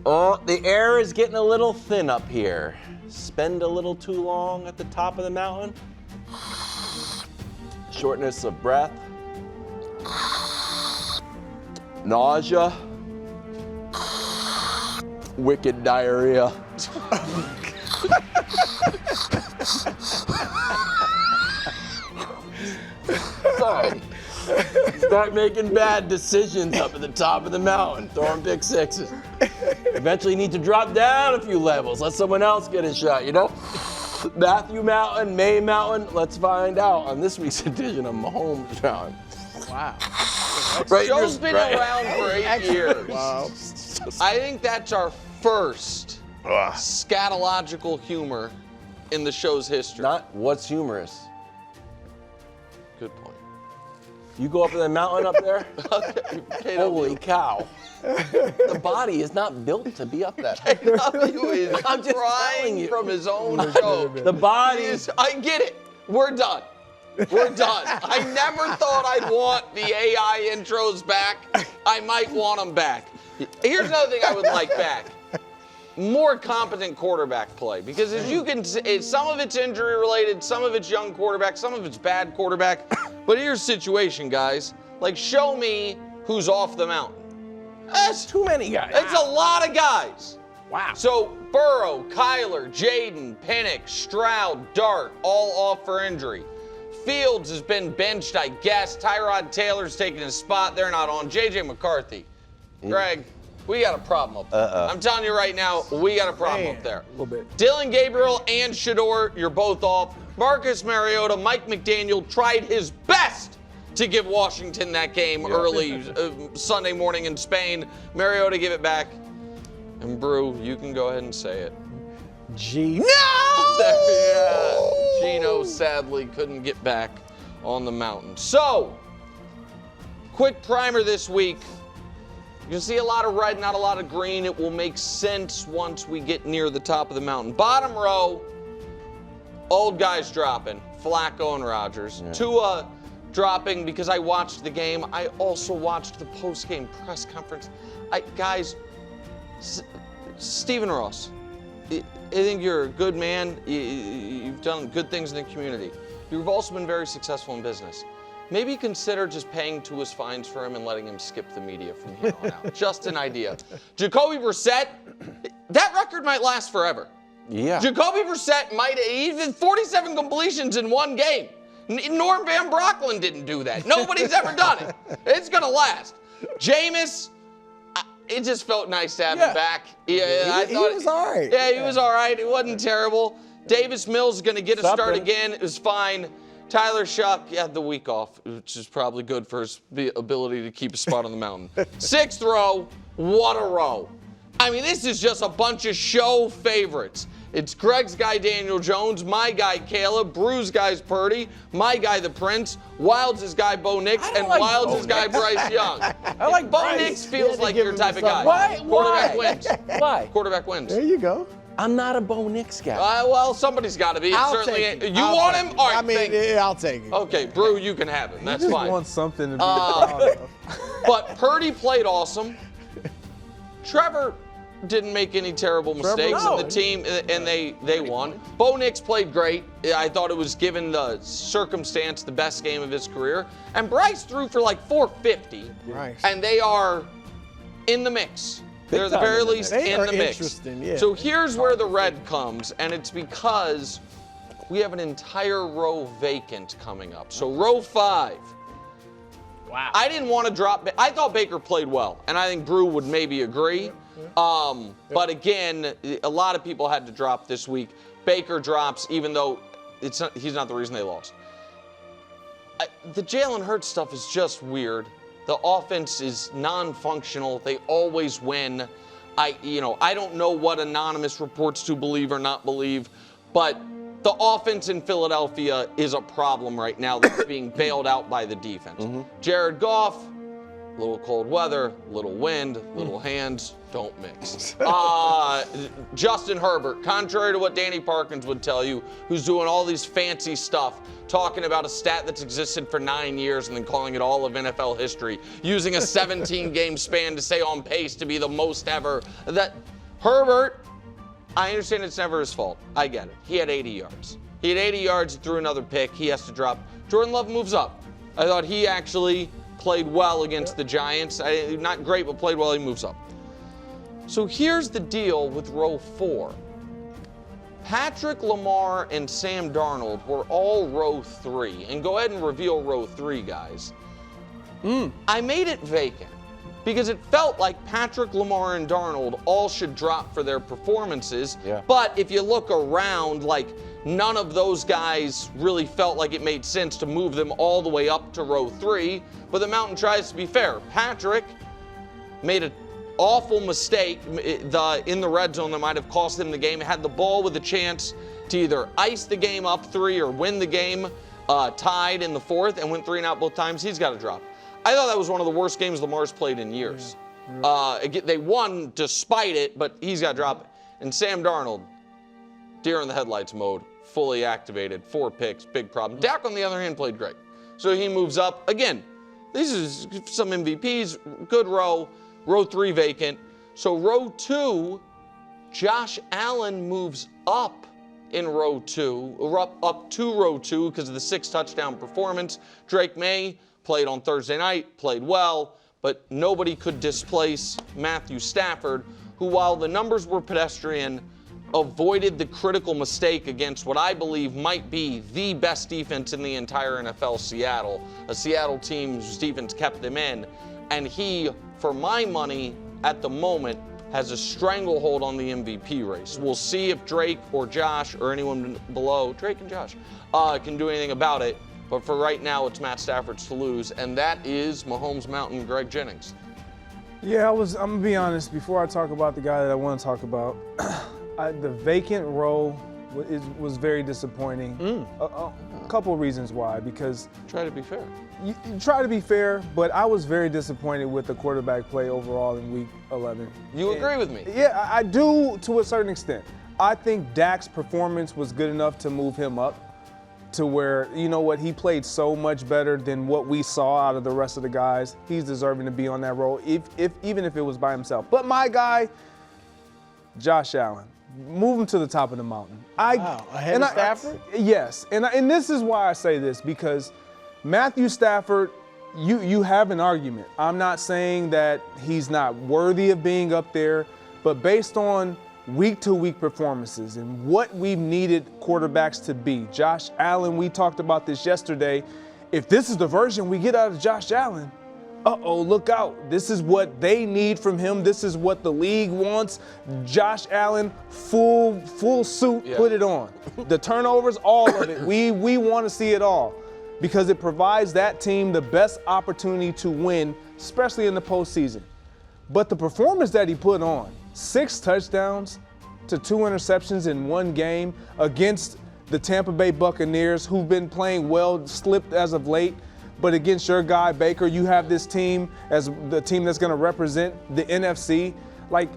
Oh, the air is getting a little thin up here. Spend a little too long at the top of the mountain. Shortness of breath. Nausea. Wicked diarrhea. Sorry. Start making bad decisions up at the top of the mountain, throwing pick sixes. Eventually need to drop down a few levels, let someone else get a shot, you know? Matthew Mountain, Maye Mountain, let's find out on this week's edition of Mahomes Mountain. Wow. Right, Show's been around for 8 years. Wow. I think that's our first scatological humor in the show's history. Not what's humorous. Good point. You go up to the mountain up there, holy cow. The body is not built to be up that high. KW is I'm just telling crying you. from his own joke. The body I get it. We're done. We're done. I never thought I'd want the AI intros back. I might want them back. Here's another thing I would like back. More competent quarterback play. Because as you can see, some of it's injury related, some of it's young quarterback, some of it's bad quarterback. But here's the situation, guys. Like, show me who's off the mountain. That's too many guys. It's a lot of guys. Wow. So Burrow, Kyler, Jaden, Pinnock, Stroud, Dart, all off for injury. Fields has been benched, I guess. Tyrod Taylor's taking his spot. They're not on. J.J. McCarthy. Greg, we got a problem up there. I'm telling you right now, we got a problem up there. A little bit. Dylan Gabriel and Shador, you're both off. Marcus Mariota, Mike McDaniel tried his best to give Washington that game early Sunday morning in Spain. Mariota give it back. And Brew, you can go ahead and say it. Gino! Yeah, Gino sadly couldn't get back on the mountain. So, quick primer this week. You'll see a lot of red, not a lot of green. It will make sense once we get near the top of the mountain. Bottom row, old guys dropping. Flacco and Rodgers. Yeah. Tua dropping because I watched the game. I also watched the post-game press conference. Guys, Stephen Ross, I think you're a good man. You've done good things in the community. You've also been very successful in business. Maybe consider just paying Tua's fines for him and letting him skip the media from here on out. Just an idea. Jacoby Brissett, that record might last forever. Yeah. Jacoby Brissett might even 47 completions in one game. Norm Van Brocklin didn't do that. Nobody's ever done it. It's going to last. Jameis, it just felt nice to have him back. Yeah, he was all right. Yeah, he was all right. It wasn't terrible. Davis Mills is going to get a start again. It was fine. Tyler Shuck had the week off, which is probably good for his ability to keep a spot on the mountain. Sixth row, what a row. I mean, this is just a bunch of show favorites. It's Greg's guy, Daniel Jones, my guy, Caleb, Brew's guy's Purdy, my guy, the Prince, Wilds' guy, Bo Nix, and like Wilds' guy, Bryce Young. I like Bo Bryce. Nix feels like your type of guy. Why? Quarterback wins. Why? Quarterback wins. There you go. I'm not a Bo Nix guy. Well, somebody's got to be. I'll take it. You want him? All right, I mean, I'll take it. Okay, Brew, you can have him. That's just fine. want something to be proud of. But Purdy played awesome. Trevor didn't make any terrible mistakes in the team, and they won. Bo Nix played great. I thought it was, given the circumstance, the best game of his career. And Bryce threw for like 450. Nice. And they are in the mix. They're at the very least in the mix. Interesting, yeah. So here's where the red comes, and it's because we have an entire row vacant coming up. So row 5. Wow. I didn't want to drop. I thought Baker played well, and I think Brew would maybe agree. But again, a lot of people had to drop this week. Baker drops, even though he's not the reason they lost. The Jalen Hurts stuff is just weird. The offense is non-functional. They always win. I don't know what anonymous reports to believe or not believe, but the offense in Philadelphia is a problem right now that's being bailed out by the defense. Jared Goff, Little cold weather, little wind, little hands, don't mix. Justin Herbert, contrary to what Danny Parkins would tell you, who's doing all these fancy stuff, talking about a stat that's existed for 9 years and then calling it all of NFL history, using a 17-game span to say on pace to be the most ever. That Herbert, I understand it's never his fault. I get it. He had 80 yards. He had 80 yards, he threw another pick. He has to drop. Jordan Love moves up. I thought he actually played well against the Giants. Not great, but played well. He moves up. So here's the deal with row 4. Patrick Lamar and Sam Darnold were all row 3. And go ahead and reveal row 3, guys. I made it vacant because it felt like Patrick Lamar and Darnold all should drop for their performances. Yeah. But if you look around, like, none of those guys really felt like it made sense to move them all the way up to row 3. But the Mountain tries to be fair. Patrick made an awful mistake in the red zone that might have cost him the game. Had the ball with a chance to either ice the game up 3 or win the game tied in the 4th and went 3 and out both times. He's got to drop. I thought that was one of the worst games Lamar's played in years. They won despite it, but he's got to drop it. And Sam Darnold, deer in the headlights mode, fully activated, 4 picks, big problem. Dak, on the other hand, played great. So he moves up. Again, these are some MVPs, good row. Row 3 vacant. So row 2, Josh Allen moves up in row 2, up to row 2 because of the 6 touchdown performance. Drake Maye played on Thursday night, played well, but nobody could displace Matthew Stafford, who, while the numbers were pedestrian, avoided the critical mistake against what I believe might be the best defense in the entire NFL, Seattle. A Seattle team whose defense kept them in. And he, for my money, at the moment, has a stranglehold on the MVP race. We'll see if Drake or Josh or anyone below, Drake and Josh, can do anything about it. But for right now, it's Matt Stafford's to lose, and that is Mahomes Mountain Greg Jennings. Yeah, I'm going to be honest. Before I talk about the guy that I want to talk about, the vacant row was very disappointing. A couple of reasons why. Because Try to be fair. you try to be fair, but I was very disappointed with the quarterback play overall in Week 11. You agree with me? Yeah, I do to a certain extent. I think Dak's performance was good enough to move him up to where, you know what, he played so much better than what we saw out of the rest of the guys. He's deserving to be on that role, even if it was by himself. But my guy, Josh Allen, move him to the top of the mountain. Wow, ahead of Stafford? Yes, and this is why I say this, because Matthew Stafford, you have an argument. I'm not saying that he's not worthy of being up there, but based on week-to-week performances and what we've needed quarterbacks to be. Josh Allen, we talked about this yesterday. If this is the version we get out of Josh Allen, look out. This is what they need from him. This is what the league wants. Josh Allen, full suit, Yeah. Put it on. The turnovers, all of it. We want to see it all because it provides that team the best opportunity to win, especially in the postseason. But the performance that he put on, 6 touchdowns to 2 interceptions in one game against the Tampa Bay Buccaneers, who've been playing well, slipped as of late. But against your guy, Baker, you have this team as the team that's going to represent the NFC. Like,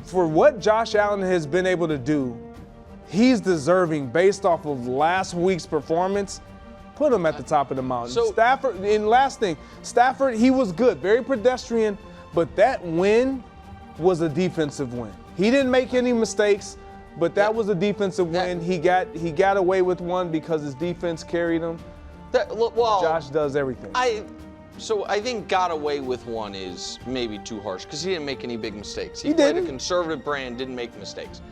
for what Josh Allen has been able to do, he's deserving, based off of last week's performance, put him at the top of the mountain. So, Stafford, and last thing, Stafford, he was good, very pedestrian, but that win was a defensive win. He didn't make any mistakes, but that was a defensive win. He got away with one because his defense carried him. Josh does everything. I think got away with one is maybe too harsh because he didn't make any big mistakes. He played a conservative brand, didn't make mistakes.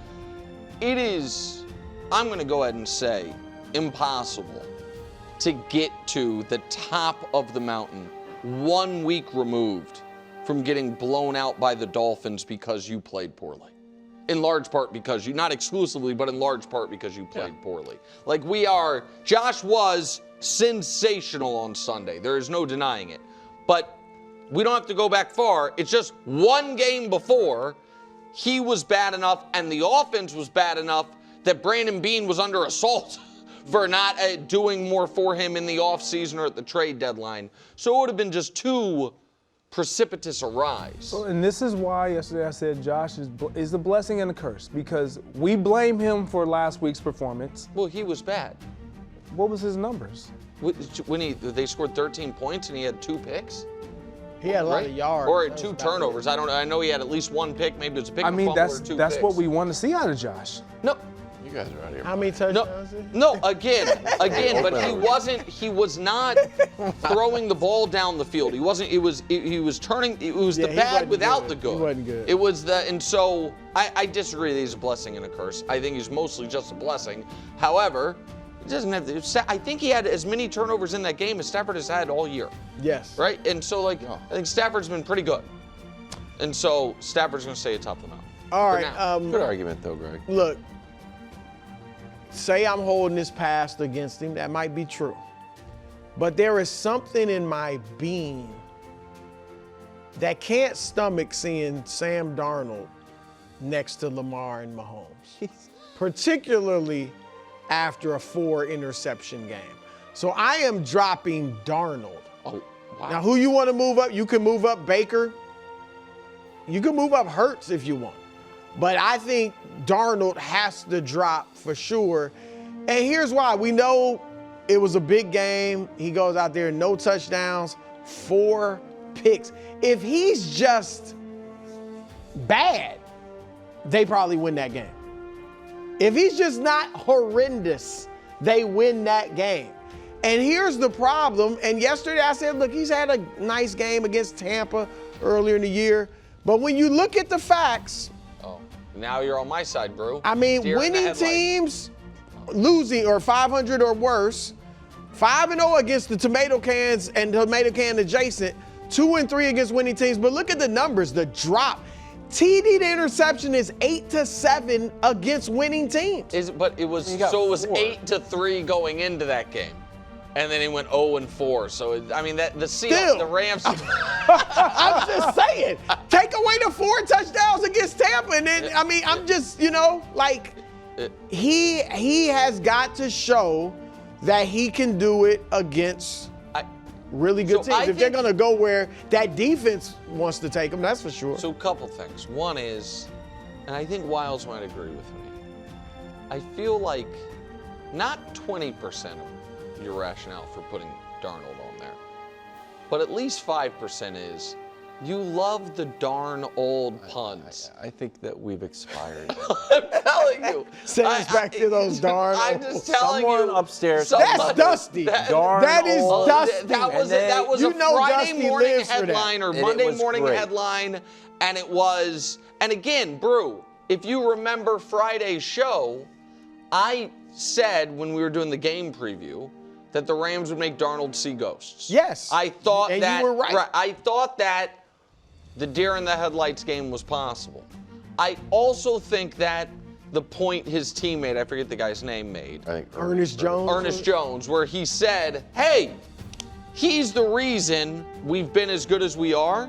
It is, I'm going to go ahead and say, impossible to get to the top of the mountain 1 week removed from getting blown out by the Dolphins because you played poorly. In large part because you, not exclusively, but in large part because you played poorly. Like Josh was sensational on Sunday. There is no denying it. But we don't have to go back far. It's just one game before he was bad enough and the offense was bad enough that Brandon Beane was under assault for not doing more for him in the offseason or at the trade deadline. So it would have been just too precipitous a rise. And this is why yesterday I said Josh is the blessing and the curse, because we blame him for last week's performance. Well, he was bad. What was his numbers? When they scored 13 points and he had 2 picks? He had a lot of yards. Or 2 turnovers. I know he had at least 1 pick. Maybe it was a pick. I mean, that's what we want to see out of Josh. No. You guys are out here. How many touchdowns? No, again, but he was not throwing the ball down the field. He wasn't, he was turning, it was the bad without the good. He wasn't good. It was and so I disagree that he's a blessing and a curse. I think he's mostly just a blessing. However, he doesn't have I think he had as many turnovers in that game as Stafford has had all year. Yes. Right? And so, I think Stafford's been pretty good. And so Stafford's going to stay atop the mountain. All right. Good argument, though, Greg. Look, say I'm holding this past against him. That might be true. But there is something in my being that can't stomach seeing Sam Darnold next to Lamar and Mahomes, particularly after a 4-interception game. So I am dropping Darnold. Oh, wow. Now, who you want to move up? You can move up Baker. You can move up Hurts if you want. But I think Darnold has to drop for sure. And here's why. We know it was a big game. He goes out there, no touchdowns, 4 picks. If he's just bad, they probably win that game. If he's just not horrendous, they win that game. And here's the problem. And yesterday I said, look, he's had a nice game against Tampa earlier in the year. But when you look at the facts, now you're on my side, bro. I mean, winning teams losing or 500 or worse, 5-0 against the tomato cans and tomato can adjacent, 2-3 against winning teams. But look at the numbers, the drop. TD to interception is 8-7 against winning teams. But it was 8-3 going into that game. And then he went 0-4. So, the Rams. I'm just saying, take away the 4 touchdowns against Tampa. And then, I'm just, he has got to show that he can do it against really good teams. If they're going to go where that defense wants to take them, that's for sure. So, a couple things. One is, and I think Wiles might agree with me, I feel like not 20% of your rationale for putting Darnold on there, but at least 5% is you love the darn old puns. I think that we've expired. I'm telling you. Send us back to those darn I'm just telling Someone you. upstairs. That's Dusty. That is old. Dusty. That was a Friday morning headline or Monday morning headline, and it was. And again, Brew, if you remember Friday's show, I said when we were doing the game preview that the Rams would make Darnold see ghosts. Yes. I thought and that. You were right. I thought that the deer in the headlights game was possible. I also think that the point his teammate, I forget the guy's name, made. I think Ernest Jones, where he said, hey, he's the reason we've been as good as we are,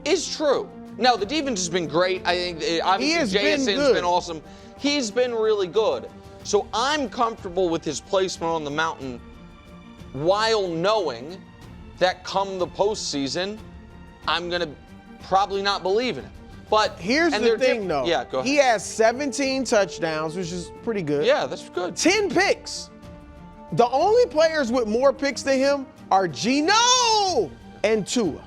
is true. Now, the defense has been great. I think, obviously, JSN's been awesome. He's been really good. So I'm comfortable with his placement on the mountain while knowing that come the postseason, I'm going to probably not believe in it. But here's the thing, though. Yeah, go ahead. He has 17 touchdowns, which is pretty good. Yeah, that's good. 10 picks. The only players with more picks than him are Geno and Tua.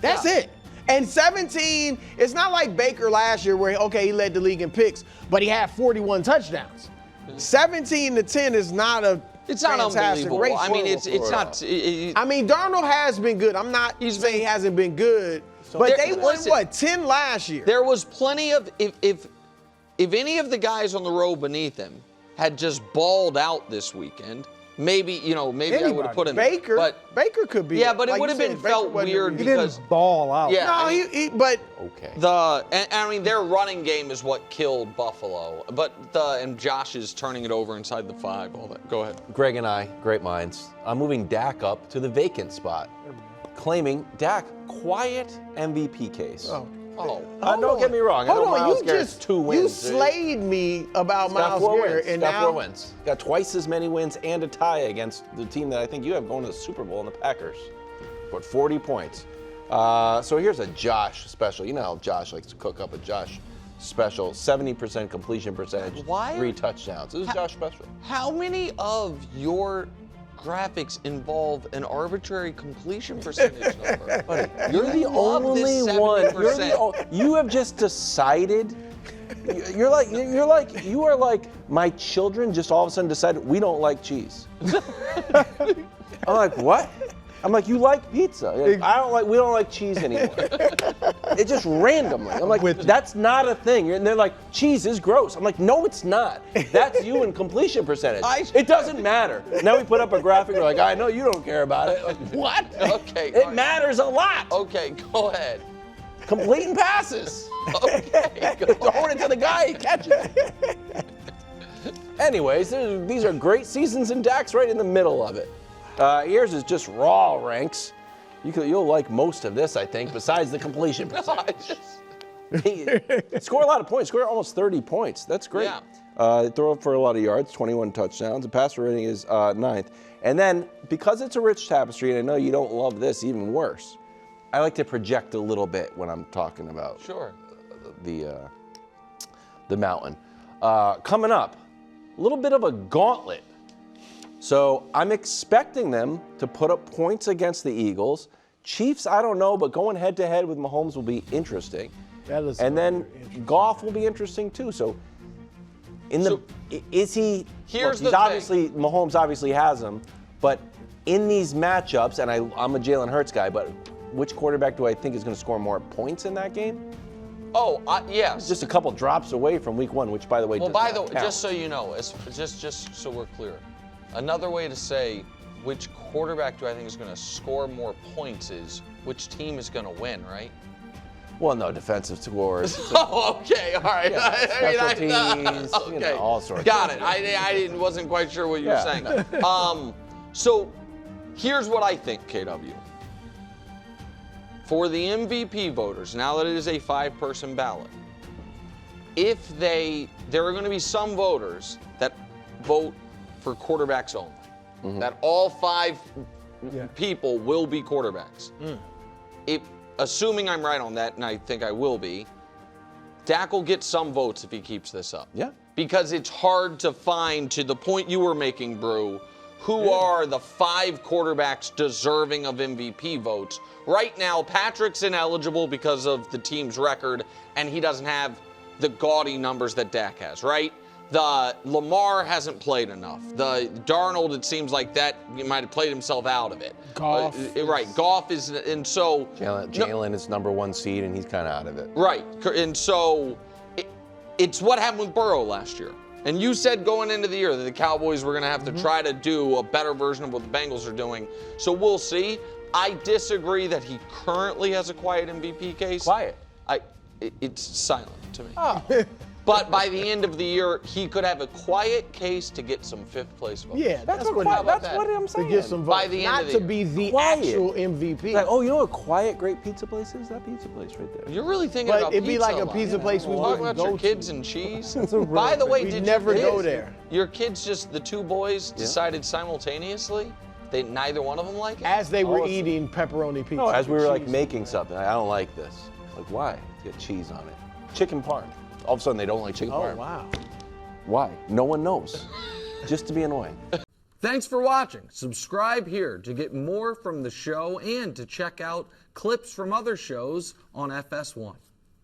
That's it. And 17, it's not like Baker last year where, he led the league in picks, but he had 41 touchdowns. 17-10 is not a It's not unbelievable. Ratio. I mean, it's not. Darnold has been good. I'm not saying he hasn't been good, but they won 10 last year. There was plenty of if any of the guys on the row beneath him had just balled out this weekend, maybe I would have put him. Baker, but Baker could be. Yeah, but it would have been felt weird He because didn't ball out. Yeah, no, but okay. Their running game is what killed Buffalo. But and Josh is turning it over inside the 5. All that. Go ahead. Greg and I, great minds. I'm moving Dak up to the vacant spot, claiming Dak quiet MVP case. Don't get me wrong. Hold I know on, Myles Garrett's 2 wins. You slayed me about Myles Garrett, and got now 4 wins. Got twice as many wins and a tie against the team that I think you have going to the Super Bowl in the Packers. Put 40 points. So here's a Josh special. You know how Josh likes to cook up a Josh special. 70% completion percentage. Why? 3 touchdowns. This is Josh special. How many of your graphics involve an arbitrary completion percentage number? Buddy, you're the love only this one. 70%. You have just decided. You are like my children. Just all of a sudden decided we don't like cheese. I'm like, what? I'm like, you like pizza? You're like, we don't like cheese anymore. It's just randomly. I'm like, that's not a thing. And they're like, cheese is gross. I'm like, no, it's not. That's you in completion percentage. It doesn't matter. Now we put up a graphic. We're like, I know you don't care about it. Like, what? Okay. It matters a lot. Okay, go ahead. Completing passes. Okay, go Throwing it to the guy, he catches it. Anyways, these are great seasons, and Dak's right in the middle of it. Yours is just raw ranks. You'll like most of this, I think, besides the completion percentage. Score a lot of points. Score almost 30 points. That's great. Yeah. Throw for a lot of yards, 21 touchdowns. The passer rating is 9th. And then, because it's a rich tapestry, and I know you don't love this even worse, I like to project a little bit when I'm talking about the mountain. Coming up, a little bit of a gauntlet. So I'm expecting them to put up points against the Eagles. Chiefs, I don't know, but going head-to-head with Mahomes will be interesting. And then Goff will be interesting too. So, is he? Here's look, the obviously Mahomes obviously has him, but in these matchups, and I'm a Jalen Hurts guy, but which quarterback do I think is going to score more points in that game? Oh, yes. Just a couple drops away from Week 1, which, by the way, Well, does by not the way, count. just so you know, just so we're clear, another way to say which quarterback do I think is going to score more points is which team is going to win, right? Well, no, defensive scores. Oh, okay, all right. Yeah, special teams, okay. All sorts. Got it. I wasn't quite sure what you were saying. So here's what I think, KW. For the MVP voters, now that it is a 5-person ballot, there are going to be some voters that vote for quarterbacks only. Mm-hmm. That all 5 people will be quarterbacks. Assuming I'm right on that, and I think I will be, Dak will get some votes if he keeps this up. Yeah. Because it's hard to find, to the point you were making, Brew, who are the 5 quarterbacks deserving of MVP votes. Right now, Patrick's ineligible because of the team's record, and he doesn't have the gaudy numbers that Dak has, right? The Lamar hasn't played enough. The Darnold, it seems like that he might have played himself out of it. Goff. Right, Goff is, and so... Jalen is number 1 seed, and he's kind of out of it. Right, and so it's what happened with Burrow last year. And you said going into the year that the Cowboys were going to have to try to do a better version of what the Bengals are doing. So we'll see. I disagree that he currently has a quiet MVP case. Quiet. It's silent to me. Oh. But by the end of the year, he could have a quiet case to get some 5th place votes. Yeah, that's what I'm saying. To get some votes. By the end Not of the to year. be the Quiet. actual MVP. Like, oh, you know what a quiet, great pizza place is? That pizza place right there. You're really thinking But about it'd be pizza like a lot. pizza place we Talk wouldn't about your go kids to. and cheese. By the way, We'd did never your go kids, there. Your kids just, the 2 boys, decided simultaneously? Neither one of them like it? As they were eating pepperoni pizza. No, as we were like Cheese. making something, I don't like this. Like, why? It's got cheese on it. Chicken parm. All of a sudden, they don't like chicken Oh, parm. wow. Why? No one knows. Just to be annoying. Thanks for watching. Subscribe here to get more from the show and to check out clips from other shows on FS1.